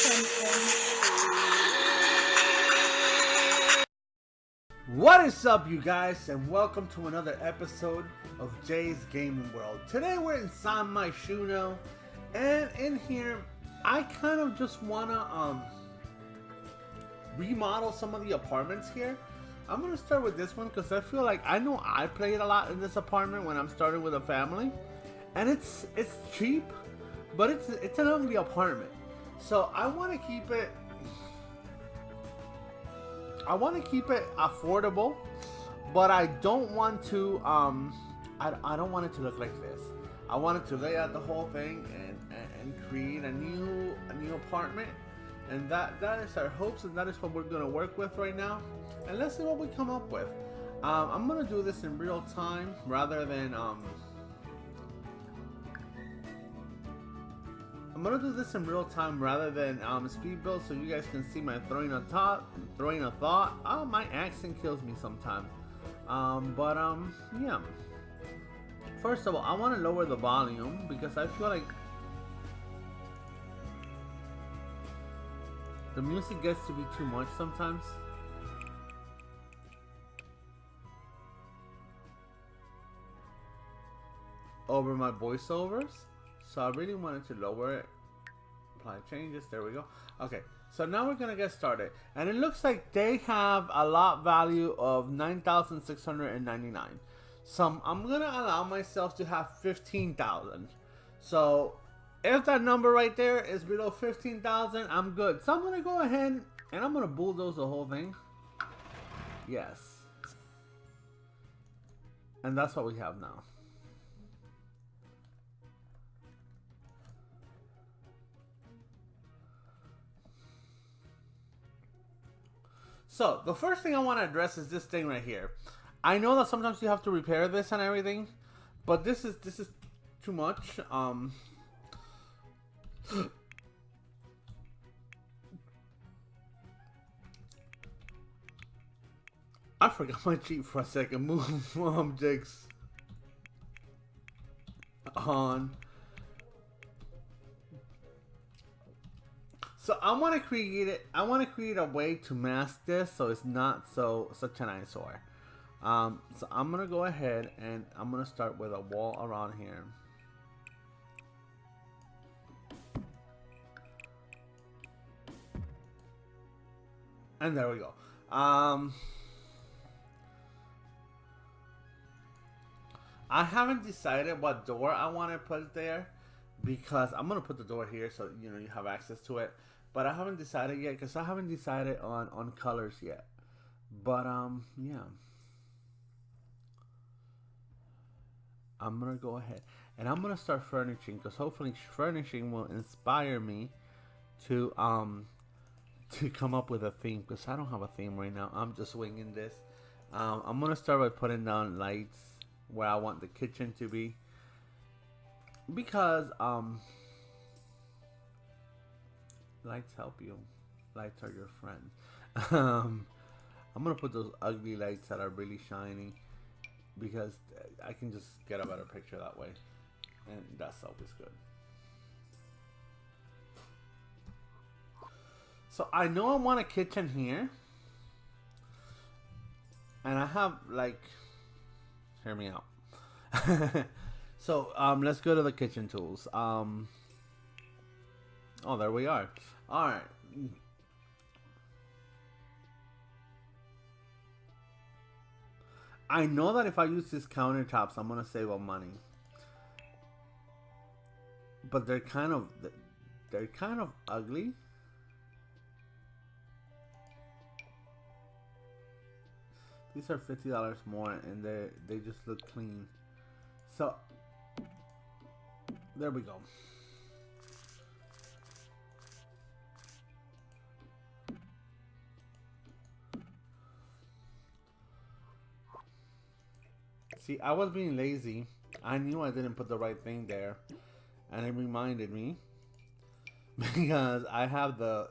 attention. What is up, you guys, and welcome to another episode of Jay's Gaming World. Today we're inside my shoe now, and in here I kind of just wanna remodel some of the apartments here. I'm gonna start with this one because I feel like I know I played a lot in this apartment when I'm starting with a family, and it's cheap, but it's an ugly apartment. So I want to keep it. I want to keep it affordable, but I don't want to. I don't want it to look like this. I wanted to lay out the whole thing and create a new apartment, and that is our hopes, and that is what we're gonna work with right now. And let's see what we come up with. I'm gonna do this in real time rather than speed build, so you guys can see my throwing a thought. Oh, my accent kills me sometimes. Yeah. First of all, I want to lower the volume because I feel like the music gets to be too much sometimes. Over my voiceovers. So I really wanted to lower it. Apply changes. There we go. Okay. So now we're gonna get started, and it looks like they have a lot value of 9,699. So I'm gonna allow myself to have 15,000. So if that number right there is below 15,000, I'm good. So I'm gonna go ahead and I'm gonna bulldoze the whole thing. Yes. And that's what we have now. So the first thing I want to address is this thing right here. I know that sometimes you have to repair this and everything, but this is too much. I forgot my cheat for a second. Move objects on. So I want to create it. I want to create a way to mask this so it's not such an eyesore. So I'm gonna go ahead and I'm gonna start with a wall around here. And there we go. I haven't decided what door I want to put there, because I'm gonna put the door here so you know you have access to it. But I haven't decided yet because I haven't decided on colors yet. But yeah. I'm gonna go ahead and I'm gonna start furnishing, because hopefully furnishing will inspire me to come up with a theme, because I don't have a theme right now. I'm just winging this. I'm gonna start by putting down lights where I want the kitchen to be, because lights help you. Lights are your friend. I'm gonna put those ugly lights that are really shiny, because I can just get a better picture that way, and that's always good. So I know I want a kitchen here, and I have, like, hear me out. So let's go to the kitchen tools. Oh, there we are. All right. I know that if I use these countertops, I'm gonna save on money, but they're kind of ugly. These are $50 more, and they just look clean. So there we go. See, I was being lazy. I knew I didn't put the right thing there, and it reminded me, because I have the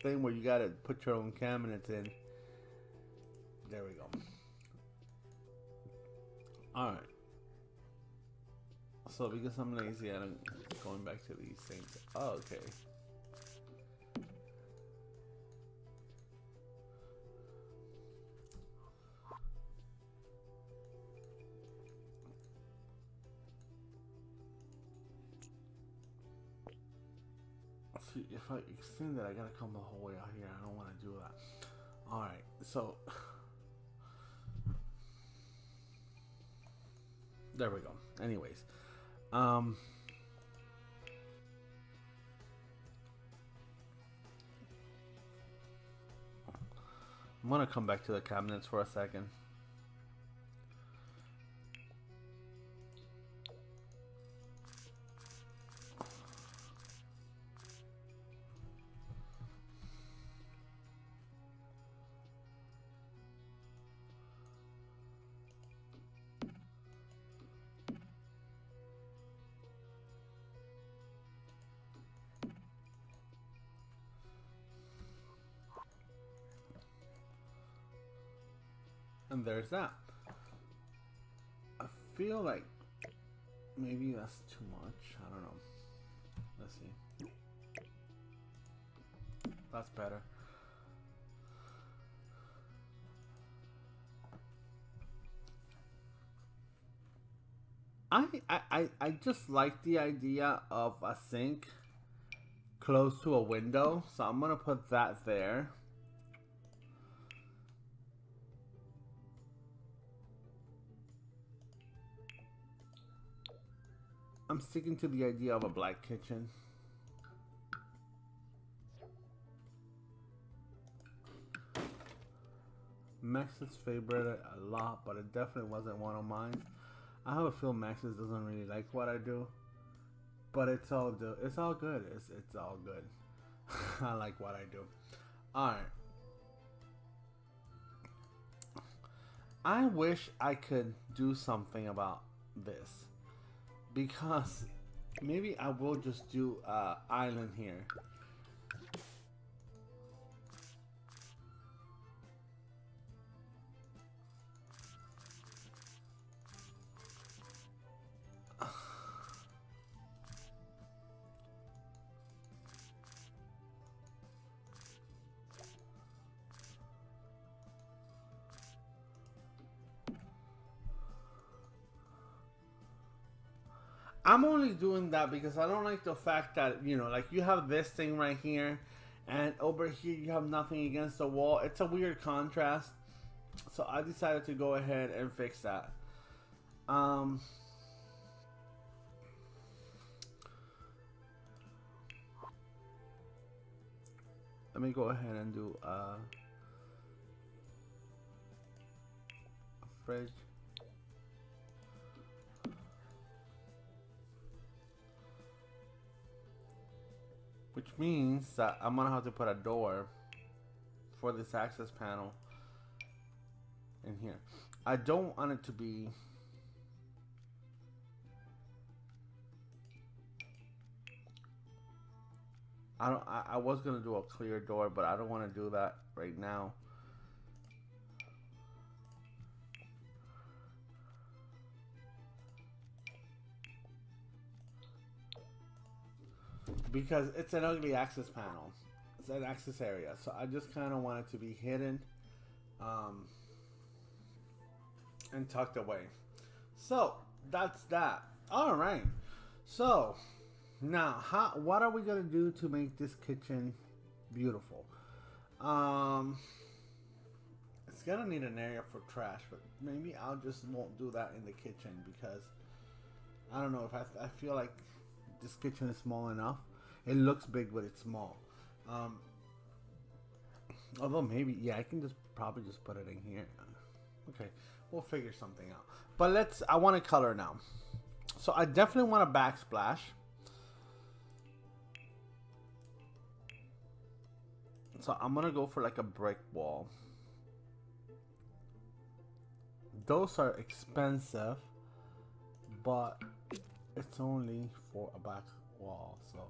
thing where you gotta put your own cabinets in. There we go. Alright. So because I'm lazy, I'm going back to these things. Oh, okay. see, if I extend it, I gotta come the whole way out here. I don't want to do that. All right, so there we go. Anyways, I'm gonna come back to the cabinets for a second. And there's that. I feel like maybe that's too much. I don't know. Let's see. That's better. I just like the idea of a sink close to a window, so I'm gonna put that there. I'm sticking to the idea of a black kitchen. Max's favorite a lot, but it definitely wasn't one of mine. I have a feel Max's doesn't really like what I do, but it's all good. It's all good. It's all good. I like what I do. All right. I wish I could do something about this, because maybe I will just do island here. I'm only doing that because I don't like the fact that, you know, like you have this thing right here, and over here you have nothing against the wall. It's a weird contrast. So I decided to go ahead and fix that. Let me go ahead and do a fridge. Which means that I'm gonna have to put a door for this access panel in here. I don't want it to be I was gonna do a clear door, but I don't want to do that right now. Because it's an ugly access panel. It's an access area. So I just kind of want it to be hidden and tucked away. So that's that. All right. So now, what are we going to do to make this kitchen beautiful? It's going to need an area for trash, but maybe I'll just won't do that in the kitchen because I don't know if I feel like this kitchen is small enough. It looks big, but it's small. Although maybe, yeah, I can just probably just put it in here. Okay, we'll figure something out. But I want to color now. So I definitely want a backsplash. So I'm going to go for like a brick wall. Those are expensive, but it's only for a back wall, so.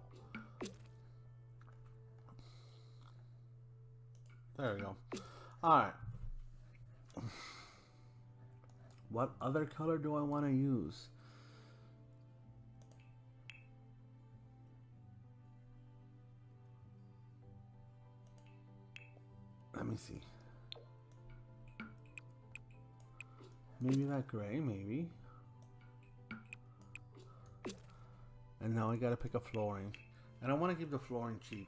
There we go. Alright. What other color do I want to use? Let me see. Maybe that gray, maybe. And now I gotta pick a flooring. And I want to keep the flooring cheap.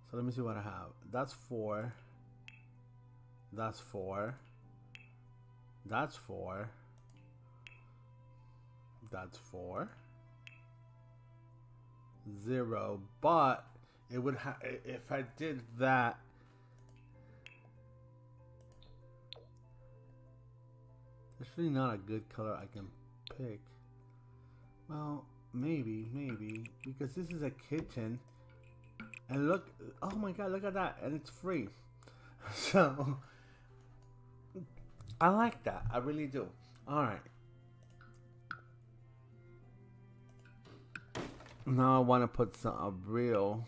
So let me see what I have. That's 4. That's 4. That's 4. That's 4. 0. But it would have, if I did that, there's really not a good color I can pick. Well, maybe, because this is a kitchen. And look, oh my god, look at that. And it's free. So, I like that. I really do. Alright. Now I want to put a real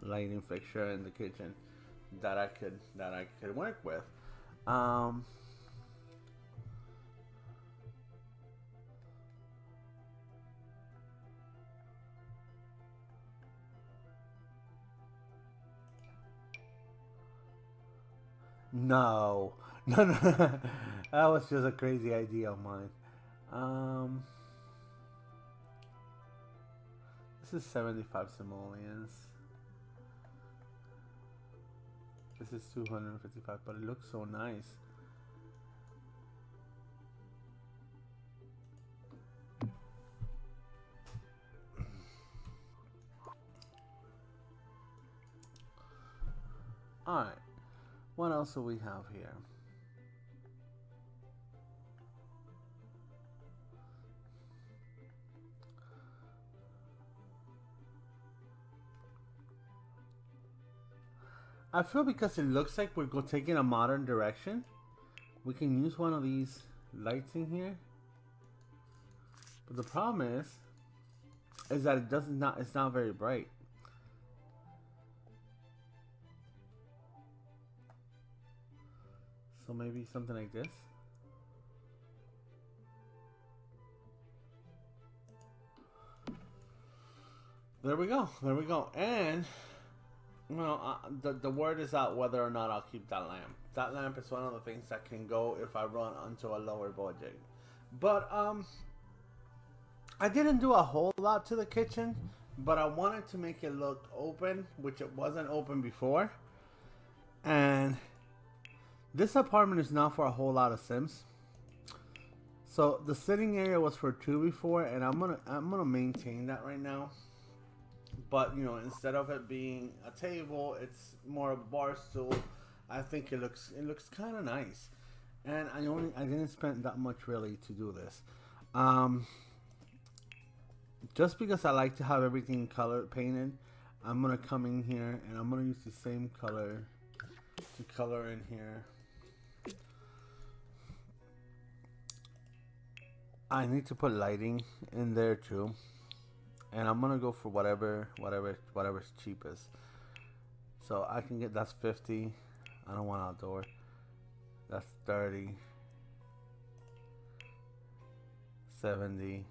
lighting fixture in the kitchen that I could work with. No, no, no. That was just a crazy idea of mine. This is 75 simoleons. This is 255, but it looks so nice. Alright, what else do we have here? I feel because it looks like we're taking a modern direction, we can use one of these lights in here. But the problem is that it's not very bright. So maybe something like this. There we go. There we go. And well, the word is out whether or not I'll keep that lamp. That lamp is one of the things that can go if I run onto a lower budget. But I didn't do a whole lot to the kitchen, but I wanted to make it look open, which it wasn't open before. And this apartment is not for a whole lot of Sims. So the sitting area was for 2 before, and I'm gonna maintain that right now. But you know, instead of it being a table, it's more of a bar stool. I think it looks kind of nice, and I didn't spend that much really to do this. Just because I like to have everything color painted, I'm gonna come in here and I'm gonna use the same color to color in here. I need to put lighting in there too. And I'm gonna go for whatever's cheapest. So I can get, that's 50. I don't want outdoor. That's 30. 70.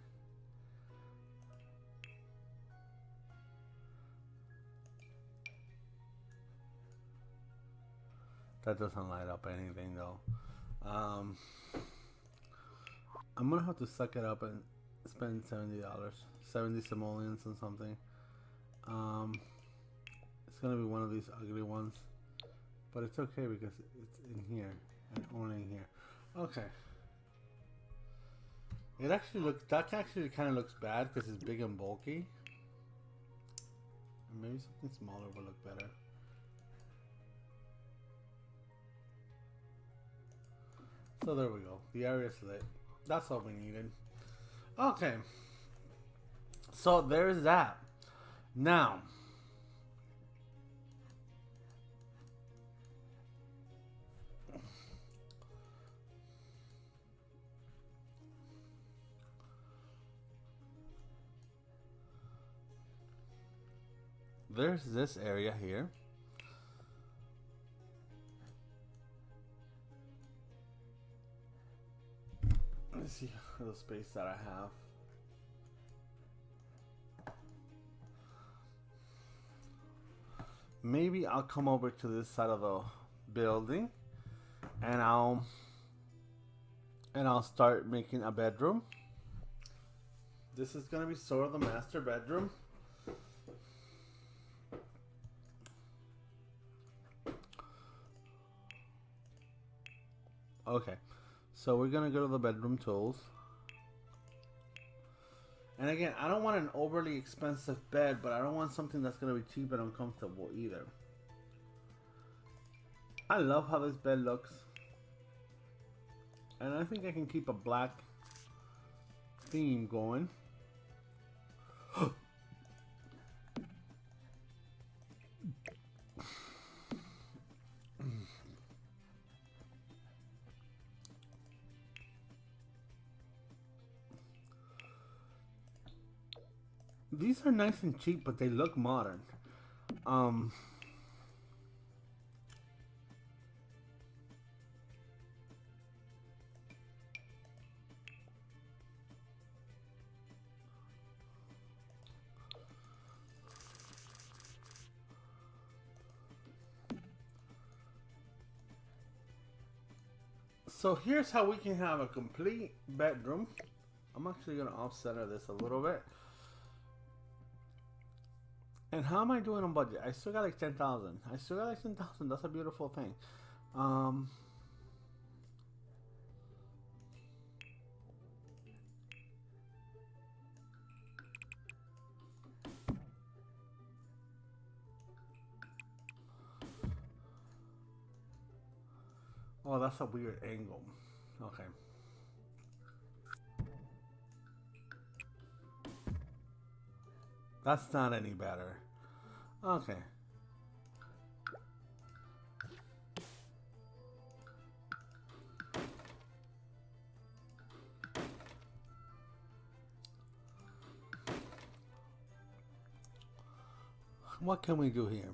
That doesn't light up anything though. I'm gonna have to suck it up and spend $70. 70 simoleons and something. It's gonna be one of these ugly ones, but it's okay because it's in here and only in here. Okay. It actually looks, that actually kind of looks bad because it's big and bulky. Maybe something smaller will look better. So there we go. The area's lit. That's all we needed. Okay. So there's that. Now, there's this area here. Let's see the space that I have. Maybe I'll come over to this side of the building and I'll start making a bedroom. This is gonna be sort of the master bedroom. Okay, so we're gonna go to the bedroom tools. And again, I don't want an overly expensive bed, but I don't want something that's gonna be cheap and uncomfortable either. I love how this bed looks. And I think I can keep a black theme going. These are nice and cheap, but they look modern. So here's how we can have a complete bedroom. I'm actually gonna off-center this a little bit. And how am I doing on budget? I still got like 10,000. I still got like 10,000. That's a beautiful thing. Oh, that's a weird angle. Okay. That's not any better. Okay. What can we do here?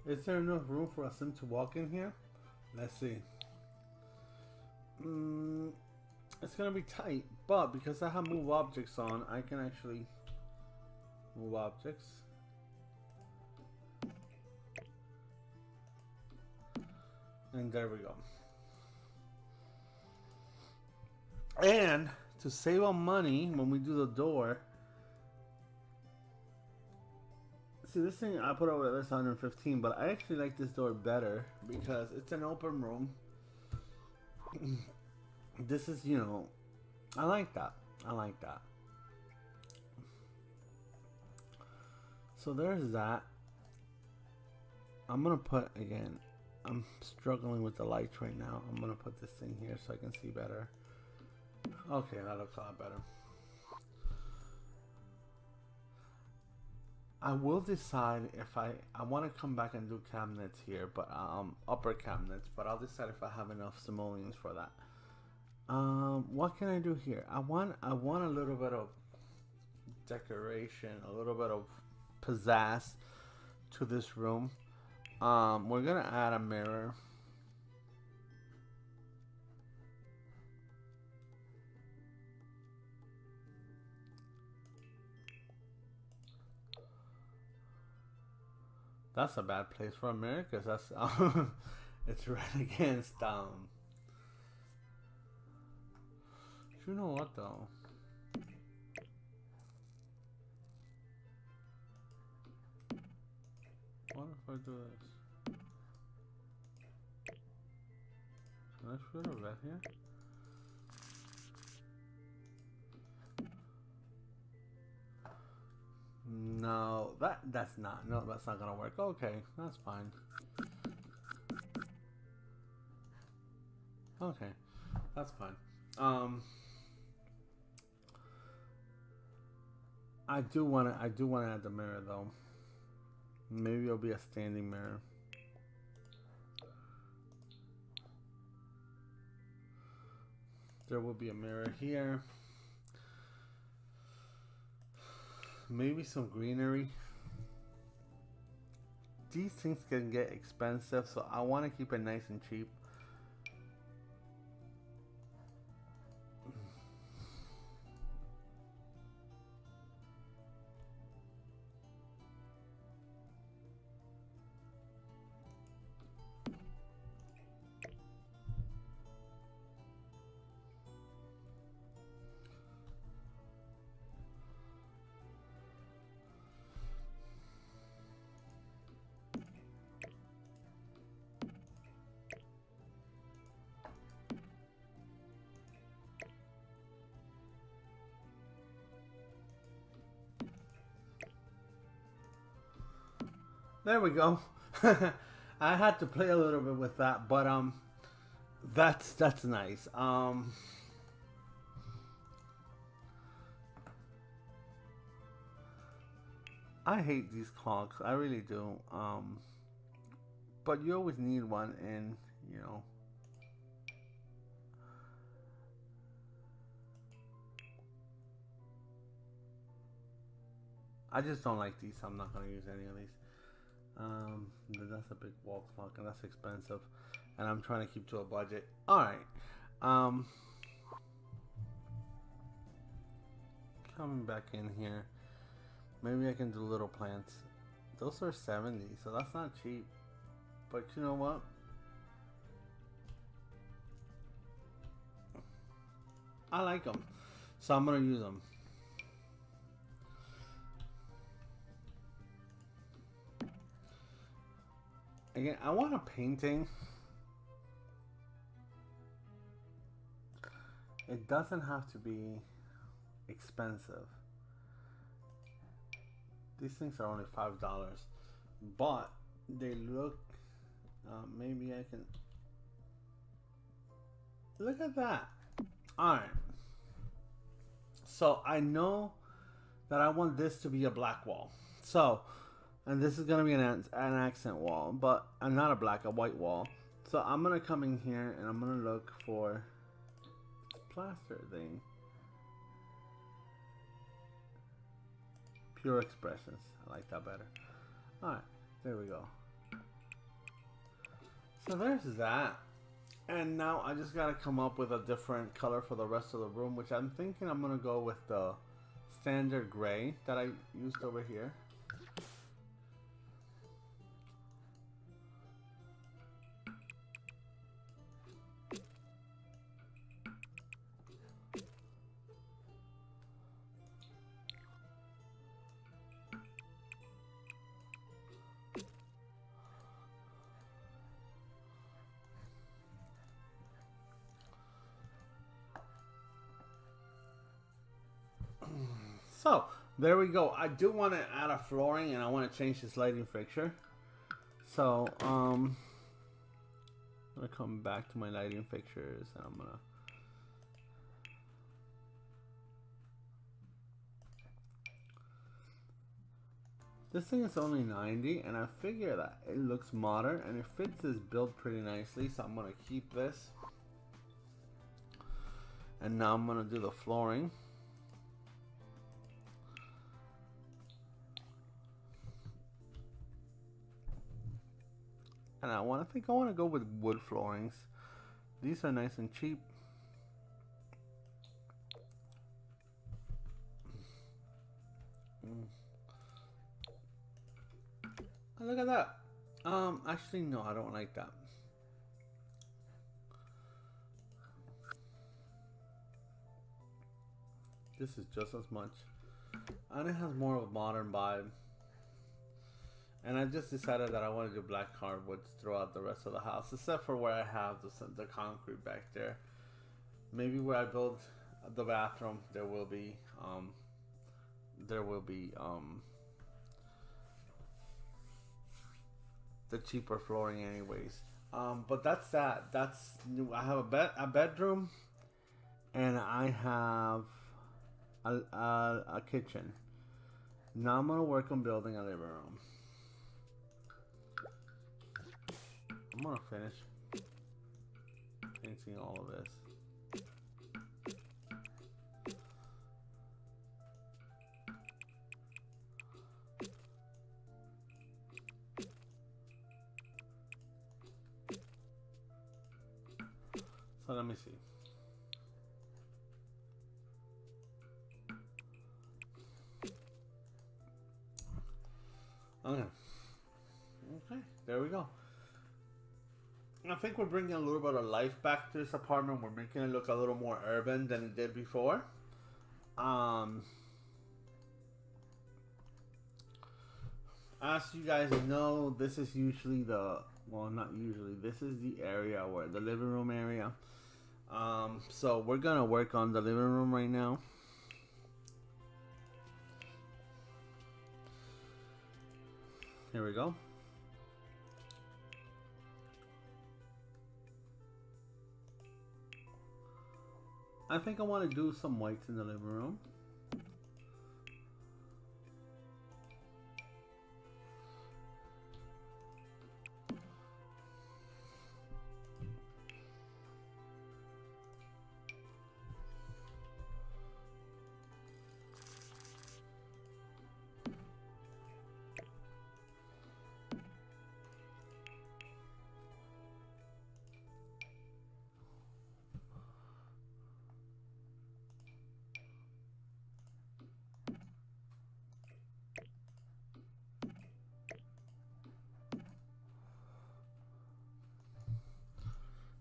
Is there enough room for us to walk in here? Let's see. It's gonna be tight, but because I have move objects on, I can actually move objects. And there we go. And to save on money when we do the door, see this thing I put over this 115, but I actually like this door better because it's an open room. This is, you know, I like that. I like that. So there's that. I'm gonna put, again, I'm struggling with the lights right now. I'm gonna put this thing here so I can see better. Okay, that looks a lot better. I will decide if I want to come back and do cabinets here, but upper cabinets, but I'll decide if I have enough simoleons for that. What can I do here? I want a little bit of decoration, a little bit of pizzazz to this room. We're gonna add a mirror. That's a bad place for a mirror because that's it's right against you know what though? What if I do this? Can I put a red here? No, that's not gonna work. Okay, that's fine. Okay, that's fine. I do wanna add the mirror though. Maybe it'll be a standing mirror. There will be a mirror here. Maybe some greenery. These things can get expensive, so I want to keep it nice and cheap. There we go. I had to play a little bit with that, but that's nice. I hate these clocks. I really do. But you always need one, and you know. I just don't like these. So I'm not gonna use any of these. That's a big wall clock, and that's expensive. And I'm trying to keep to a budget. All right. Coming back in here. Maybe I can do little plants. Those are 70, so that's not cheap. But you know what? I like them, so I'm gonna use them. Again, I want a painting. It doesn't have to be expensive. These things are only $5, but they look. Maybe I can look at that. All right. So I know that I want this to be a black wall. So, and this is gonna be an accent wall, but not a black, a white wall. So I'm gonna come in here and I'm gonna look for this plaster thing. Pure expressions. I like that better. Alright, there we go. So there's that. And now I just gotta come up with a different color for the rest of the room, which I'm thinking I'm gonna go with the standard gray that I used over here. So there we go. I do want to add a flooring, and I want to change this lighting fixture. So I'm gonna come back to my lighting fixtures, and I'm gonna this thing is only 90, and I figure that it looks modern and it fits this build pretty nicely. So I'm gonna keep this, and now I'm gonna do the flooring. And I think I want to go with wood floorings. These are nice and cheap. Oh, look at that. Actually, no, I don't like that. This is just as much, and it has more of a modern vibe. And I just decided that I want to do black hardwoods throughout the rest of the house, except for where I have the concrete back there. Maybe where I build the bathroom, there will be the cheaper flooring, anyways. But that's that. That's new. I have a bedroom, and I have a kitchen. Now I'm gonna work on building a living room. I'm gonna finish painting all of this. So let me see. Okay. Okay, there we go. I think we're bringing a little bit of life back to this apartment. We're making it look a little more urban than it did before. As you guys know, this is usually well, not usually, this is the area where the living room area. So we're gonna work on the living room right now. Here we go. I think I want to do some whites in the living room.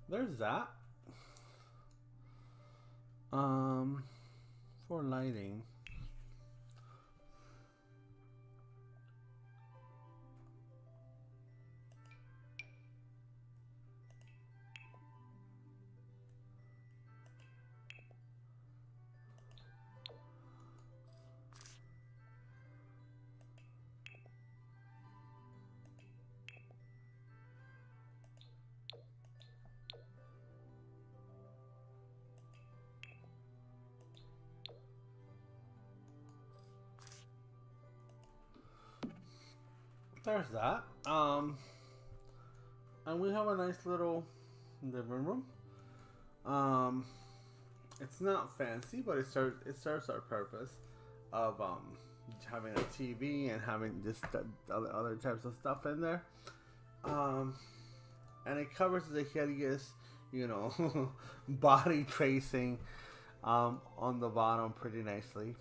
There's that. For lighting. There's that. And we have a nice little living room. It's not fancy, but it serves our purpose of having a TV and having just other types of stuff in there. And it covers the hideous, you know, body tracing on the bottom pretty nicely.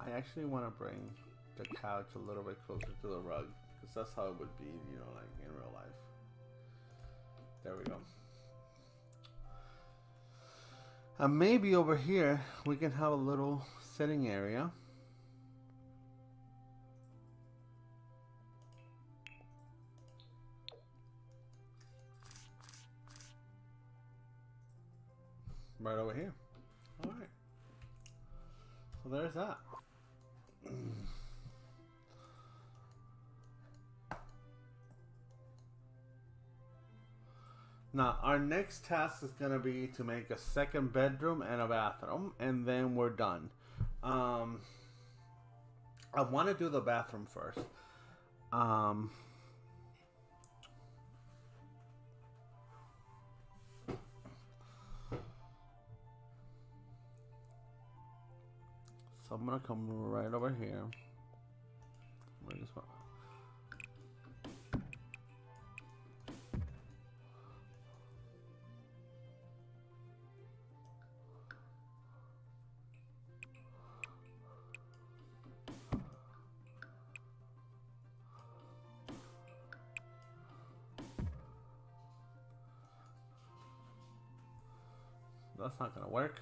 I actually want to bring the couch a little bit closer to the rug, because that's how it would be, you know, like in real life. There we go. And maybe over here we can have a little sitting area. Right over here. All right. So there's that. Now, our next task is going to be to make a second bedroom and a bathroom, and then we're done. I want to do the bathroom first. So I'm going to come right over here. That's not gonna work.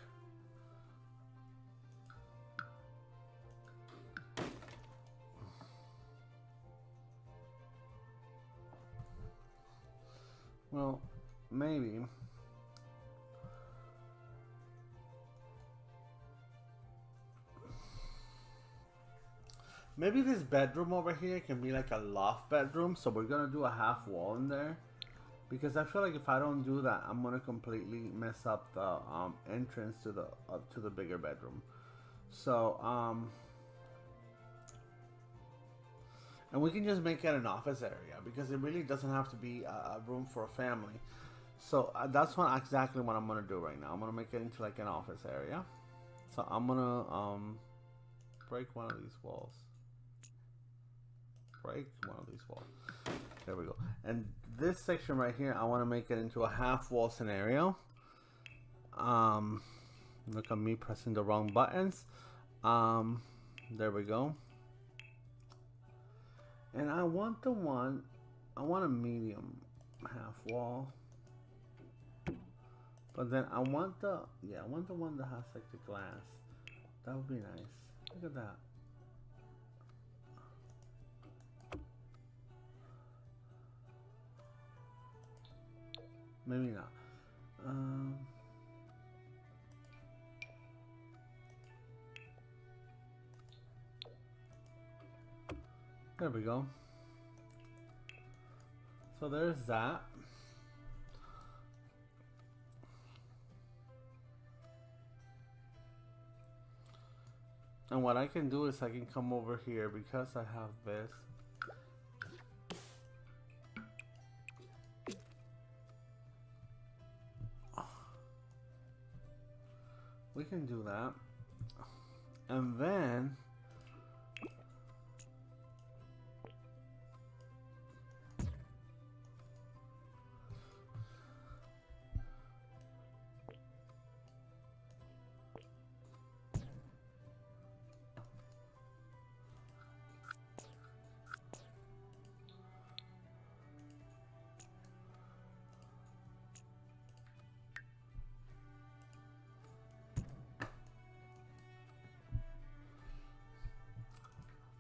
Well, maybe. Maybe this bedroom over here can be like a loft bedroom, so we're gonna do a half wall in there. Because I feel like if I don't do that, I'm gonna completely mess up the entrance to the bigger bedroom. So and we can just make it an office area, because it really doesn't have to be a room for a family. So that's exactly what I'm gonna do right now. I'm gonna make it into like an office area. So I'm gonna break one of these walls. Break one of these walls. There we go. And this section right here, I want to make it into a half wall scenario. Look at me pressing the wrong buttons. There we go. And I want a medium half wall. But then I want the one that has like the glass. That would be nice. Look at that. Maybe not. There we go. So there's that. And what I can do is I can come over here because I have this. We can do that. And then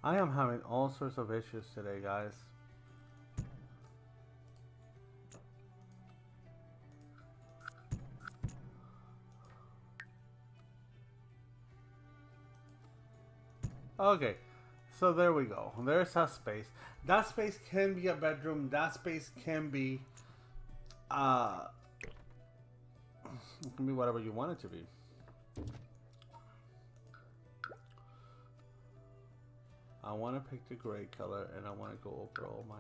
I am having all sorts of issues today, guys. Okay, so there we go. There's that space. That space can be a bedroom. That space can be, it can be whatever you want it to be. I want to pick the gray color, and I want to go over all my.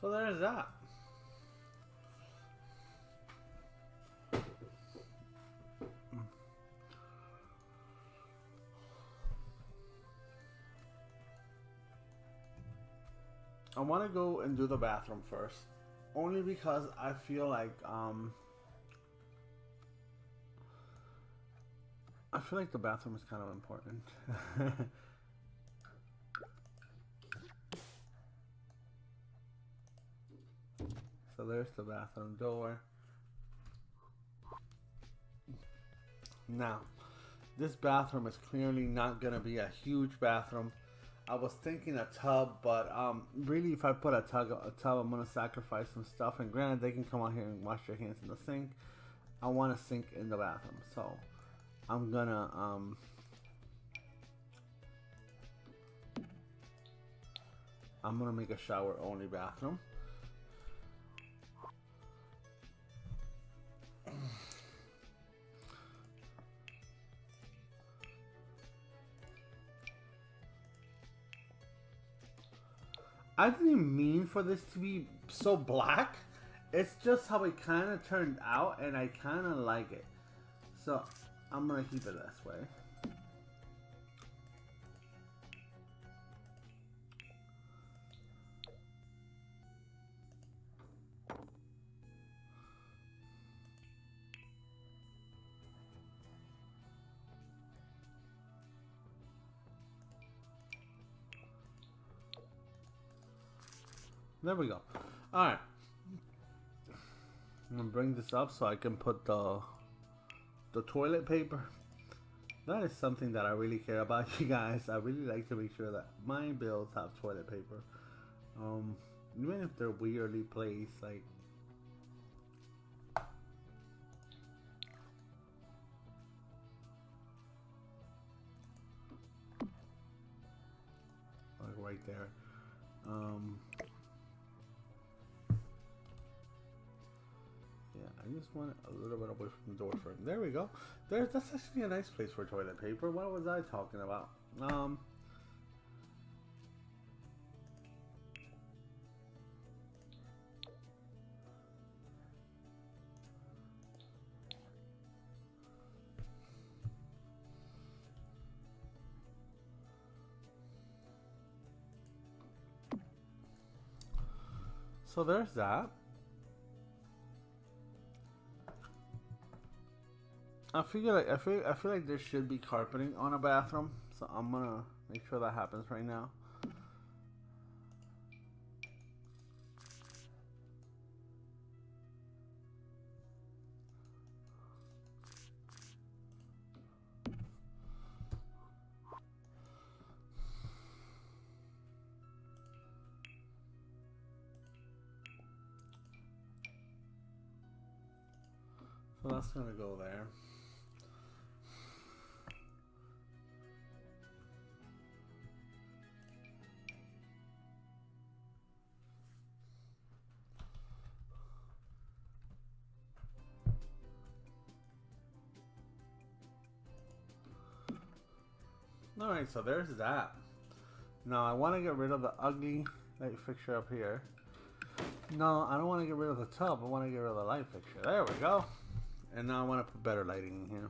So there's that. I want to go and do the bathroom first, only because I feel like the bathroom is kind of important. So there's the bathroom door. Now, this bathroom is clearly not gonna be a huge bathroom. I was thinking a tub, but really, if I put a tub, I'm gonna sacrifice some stuff. And granted, they can come out here and wash their hands in the sink. I want a sink in the bathroom, so I'm gonna make a shower only bathroom. I didn't mean for this to be so black. It's just how it kind of turned out, and I kind of like it. So I'm gonna keep it this way. There we go. Alright. I'm gonna bring this up so I can put the toilet paper. That is something that I really care about, you guys. I really like to make sure that my bills have toilet paper. Even if they're weirdly placed, like right there. I just want it a little bit away from the door frame. There we go. That's actually a nice place for toilet paper. What was I talking about? So there's that. I feel like there should be carpeting on a bathroom, so I'm gonna make sure that happens right now. So that's gonna go there. Alright, so there's that. Now I want to get rid of the ugly light fixture up here. No, I don't want to get rid of the tub. I want to get rid of the light fixture. There we go. And now I want to put better lighting in here.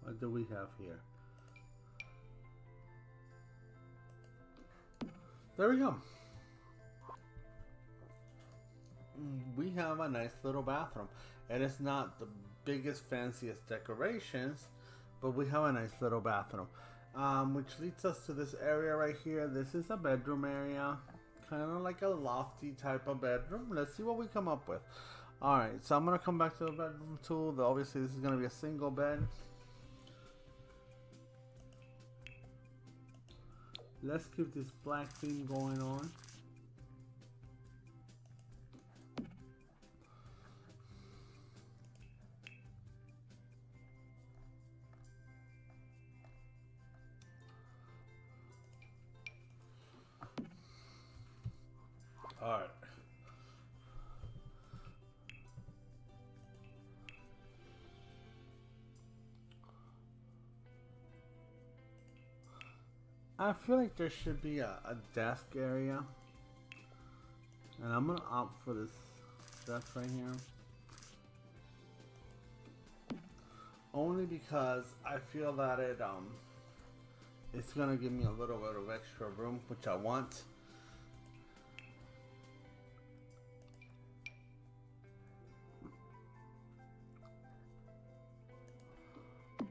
What do we have here? There we go. We have a nice little bathroom. It is not the biggest, fanciest decorations, but we have a nice little bathroom. Which leads us to this area right here. This is a bedroom area. Kind of like a lofty type of bedroom. Let's see what we come up with. Alright, so I'm going to come back to the bedroom tool. Obviously, this is going to be a single bed. Let's keep this black theme going on. All right. I feel like there should be a desk area, and I'm gonna opt for this desk right here, only because I feel that it's gonna give me a little bit of extra room, which I want.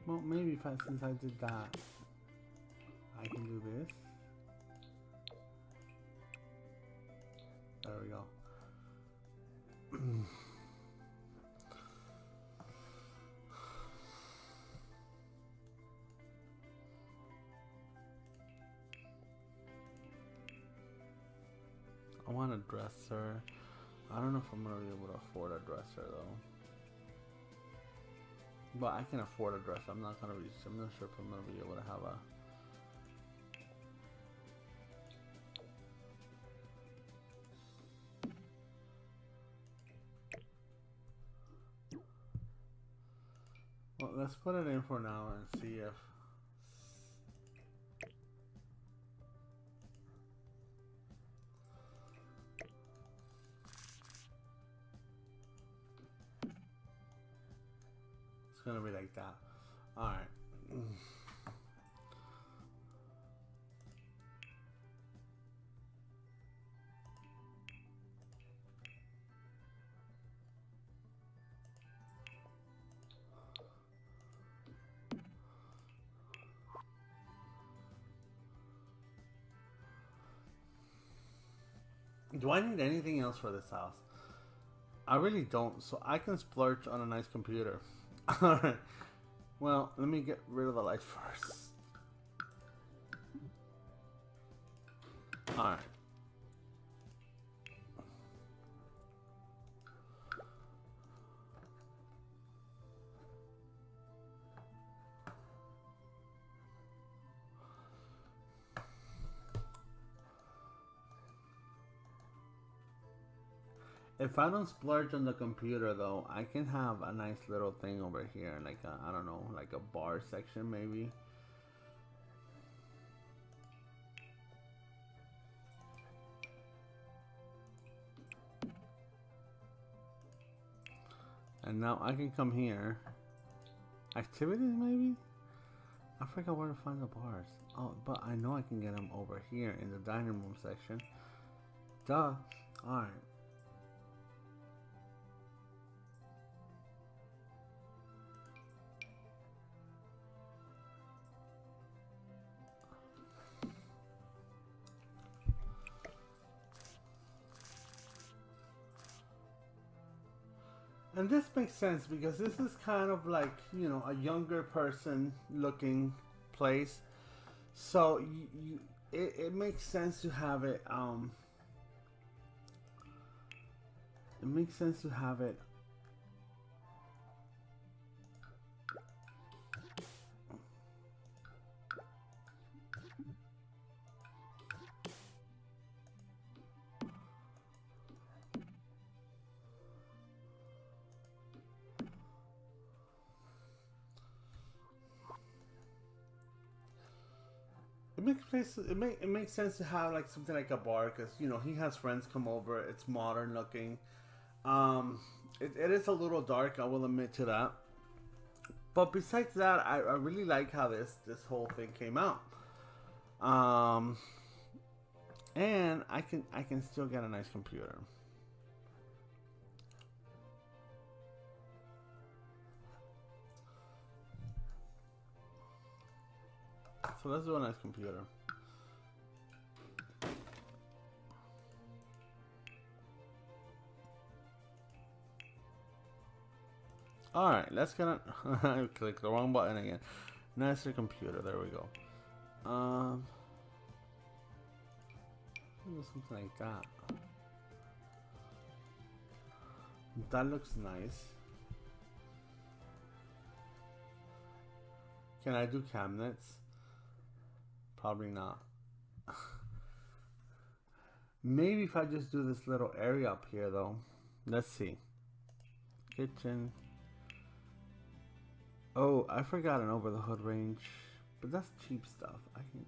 Well, maybe since I did that, I can do this. There we go. I want a dresser. I don't know if I'm gonna be able to afford a dresser though. But I can afford a dresser. I'm not sure if I'm gonna be able to have a. Well, let's put it in for now and see if. It's gonna be like that. Alright. Do I need anything else for this house? I really don't, so I can splurge on a nice computer. Alright. Well, let me get rid of the light first. Alright. If I don't splurge on the computer though, I can have a nice little thing over here, like a, I don't know, like a bar section maybe. And now I can come here. Activities maybe? I forgot where to find the bars. Oh, but I know I can get them over here in the dining room section. Duh. Alright. And this makes sense because this is kind of like, you know, a younger person looking place. So it makes sense to have it, it makes sense to have it. It makes sense to have like something like a bar because, you know, he has friends come over. It's modern looking. It is a little dark, I will admit to that. But besides that, I really like how this whole thing came out. Um, and I can still get a nice computer. So let's do a nice computer. Alright, let's get a I clicked the wrong button again. Nicer computer, there we go. Something like that. That looks nice. Can I do cabinets? Probably not. Maybe if I just do this little area up here though. Let's see. Kitchen. Oh, I forgot an over the hood range. But that's cheap stuff. I can.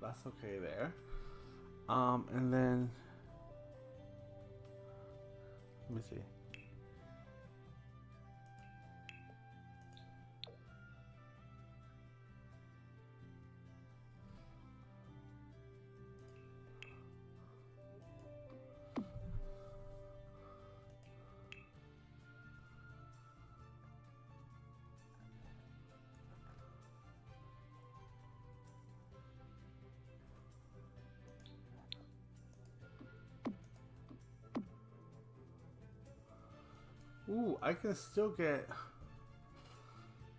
That's okay there. And then let me see. Ooh, I can still get.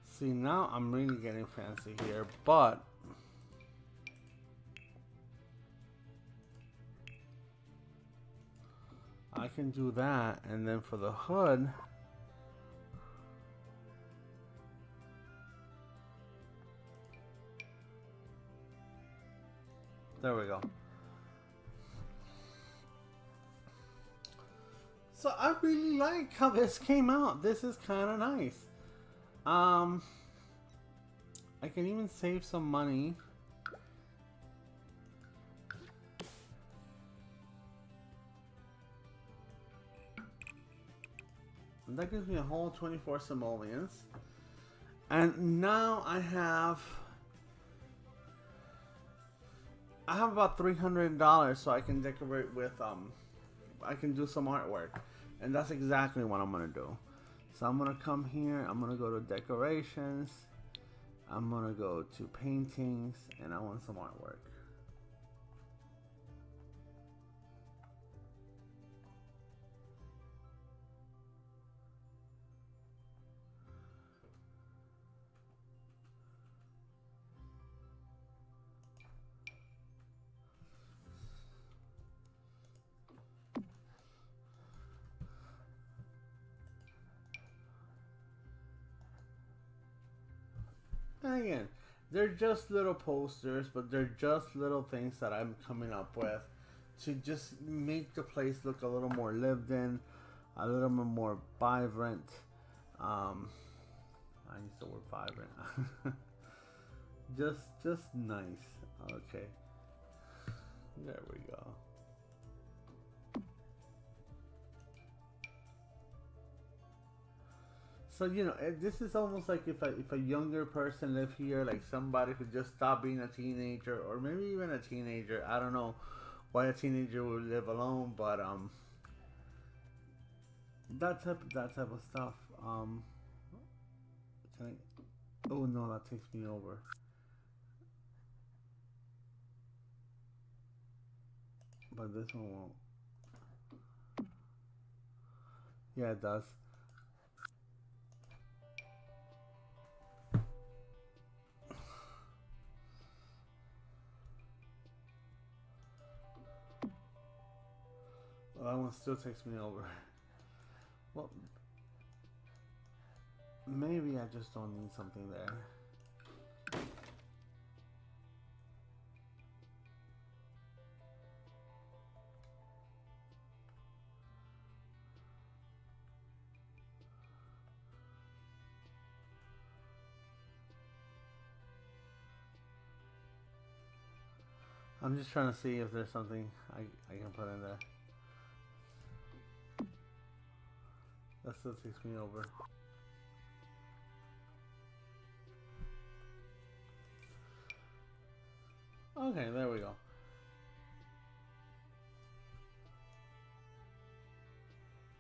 See, now I'm really getting fancy here, but I can do that, and then for the hood, there we go. So I really like how this came out. This is kind of nice. I can even save some money. And that gives me a whole 24 simoleons. And now I have about $300, so I can decorate with I can do some artwork. And that's exactly what I'm gonna do. So I'm gonna come here, I'm gonna go to decorations, I'm gonna go to paintings, and I want some artwork. And again, they're just little posters, but they're just little things that I'm coming up with to just make the place look a little more lived in, a little bit more vibrant. I use the word vibrant. just nice. Okay, there we go. So, you know, this is almost like if a younger person lived here, like somebody who just stopped being a teenager, or maybe even a teenager. I don't know why a teenager would live alone, but that type of stuff. Can I? Oh no, that takes me over. But this one won't. Yeah, it does. Well, that one still takes me over. Well, maybe I just don't need something there. I'm just trying to see if there's something I can put in there. That still takes me over. Okay, there we go.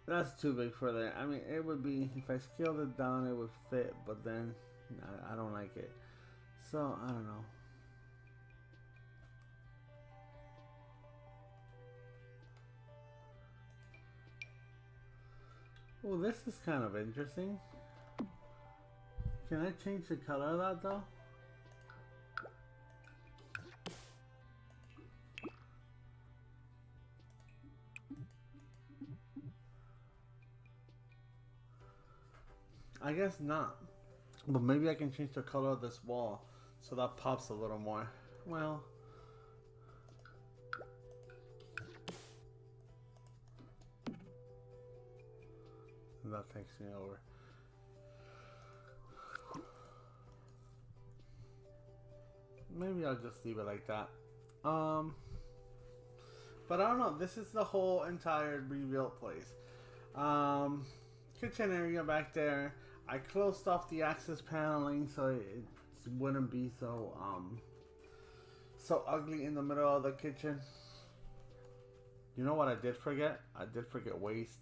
That's too big for that. I mean, it would be, if I scaled it down, it would fit, but then I don't like it. So, I don't know. Oh, this is kind of interesting. Can I change the color of that though? I guess not. But maybe I can change the color of this wall so that pops a little more. Well, that takes me over. Maybe I'll just leave it like that. But I don't know. This is the whole entire rebuilt place. Kitchen area back there. I closed off the access paneling so it wouldn't be so ugly in the middle of the kitchen. You know what I did forget? I did forget waste.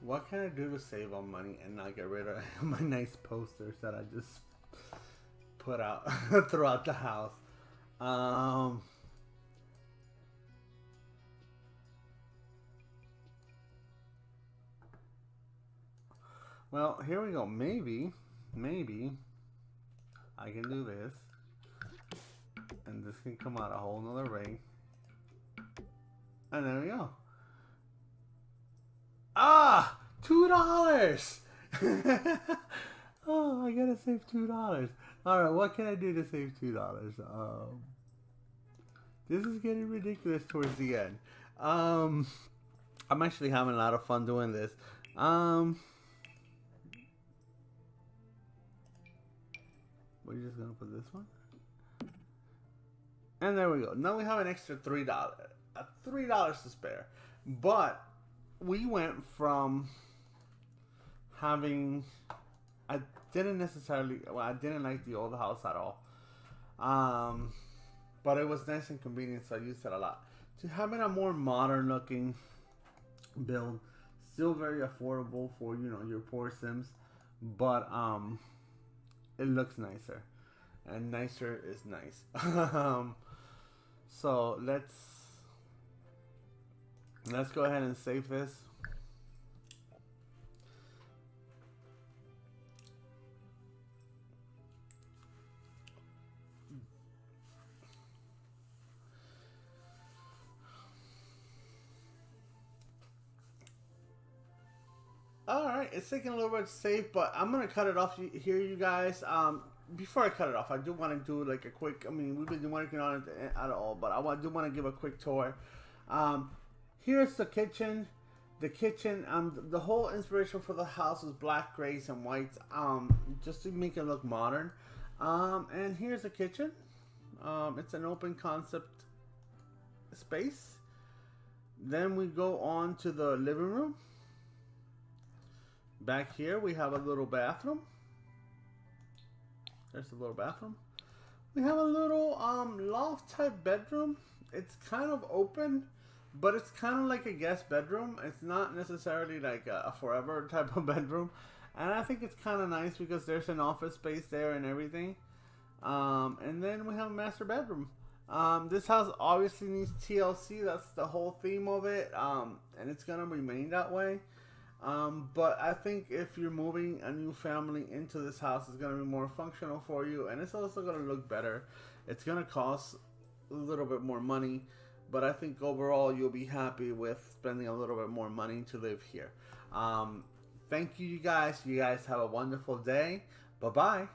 What can I do to save on money and not get rid of my nice posters that I just put out throughout the house? Well, here we go. Maybe I can do this. And this can come out a whole nother ring. And there we go. Ah! $2! Oh, I gotta save $2. Alright, what can I do to save $2? This is getting ridiculous towards the end. I'm actually having a lot of fun doing this. We're just gonna put this one. And there we go. Now we have an extra $3. $3 to spare. But we went from having, I didn't like the old house at all. But it was nice and convenient, so I used it a lot. To having a more modern looking build, still very affordable for, you know, your poor Sims, but it looks nicer, and nicer is nice. So let's go ahead and save this. All right, it's taking a little bit to save, but I'm gonna cut it off here, you guys. Before I cut it off, I do want to do like a quick. I mean, we've been working on it at all, but do want to give a quick tour. Here's the kitchen. The kitchen. The whole inspiration for the house is black, grays, and whites. Just to make it look modern. And here's the kitchen. It's an open concept space. Then we go on to the living room. Back here we have a little bathroom. There's a little bathroom. We have a little loft type bedroom. It's kind of open, but it's kind of like a guest bedroom. It's not necessarily like a forever type of bedroom. And I think it's kind of nice because there's an office space there and everything. And then we have a master bedroom. This house obviously needs TLC. That's the whole theme of it. And it's going to remain that way. But I think if you're moving a new family into this house, it's going to be more functional for you. And it's also going to look better. It's going to cost a little bit more money. But I think overall you'll be happy with spending a little bit more money to live here. Thank you, you guys. You guys have a wonderful day. Bye-bye.